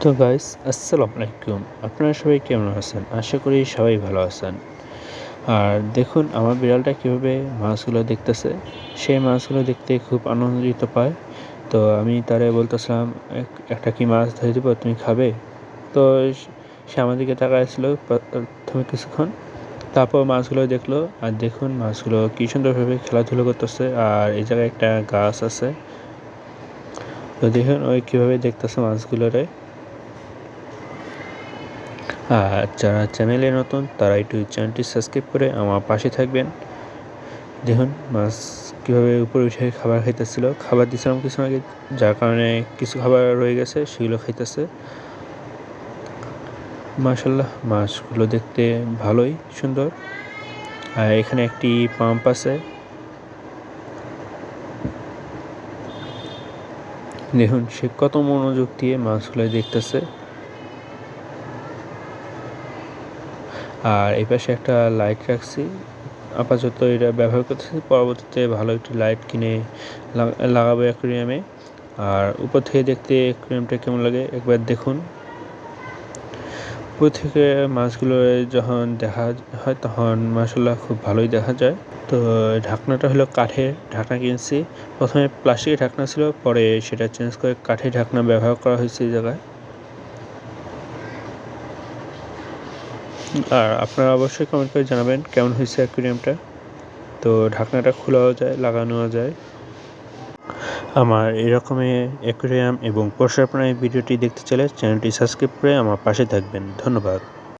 তো গাইস আসসালামু আলাইকুম। আপনারা সবাই কেমন আছেন? আশা করি সবাই ভালো আছেন। আর দেখুন আমার বিড়ালটা কীভাবে মাছগুলো দেখতেছে। সে মাছগুলো দেখতে খুব আনন্দিত পায়। তো আমি তারে বলতেছিলাম, একটা কি মাছ ধরে দিব, তুমি খাবে?" তো সে আমার দিকে তাকায় ছিল প্রথমে কিছুক্ষণ। তারপর মাছগুলো দেখলো আর দেখুন মাছগুলো কি সুন্দরভাবে খেলাধুলা করতেছে। আর এই জায়গায় একটা গাছ আছে। তো দেখুন ওই কীভাবে দেখতেছে মাছগুলোরে। আর যারা চ্যানেলে নতুন তারা একটু চ্যানেলটি সাবস্ক্রাইব করে আমার পাশে থাকবেন। দেখুন মাছ কীভাবে উপরে উঠে খাবার খাইতেছিল। খাবার দিছিলাম কিছুক্ষণ আগে, যার কারণে কিছু খাবার রয়ে গেছে, সেগুলো খাইতেছে। মাশাআল্লাহ মাছগুলো দেখতে ভালোই সুন্দর। আর এখানে একটি পাম্প আছে। দেখুন সে কত মনোযোগ দিয়ে মাছগুলো দেখতেছে। আর এই পাশে একটা লাইট রাখছি, আপাতত এটা ব্যবহার করতেছি, পরবর্তীতে ভালো একটি লাইট কিনে লাগাবো অ্যাকুরিয়ামে। আর উপর থেকে দেখতে অ্যাকুরিয়ামটা কেমন লাগে একবার দেখুন। উপর থেকে মাছগুলো যখন দেখা হয় তখন মাশাআল্লাহ খুব ভালোই দেখা যায়। তো ঢাকনাটা হলো কাঠের ঢাকনা কিনছি। প্রথমে প্লাস্টিকের ঢাকনা ছিল, পরে সেটা চেঞ্জ করে কাঠের ঢাকনা ব্যবহার করা হয়েছে এই জায়গায়। আর আপনারা অবশ্যই কমেন্ট করে জানাবেন কেমন হয়েছে অ্যাকুরিয়ামটা। তো ঢাকনাটা খোলাও যায়, লাগানোও যায়। আমার এরকমই অ্যাকুরিয়াম এবং পোষা প্রাণীর ভিডিওটি দেখতে চাইলে চ্যানেলটি সাবস্ক্রাইব করে আমার পাশে থাকবেন। ধন্যবাদ।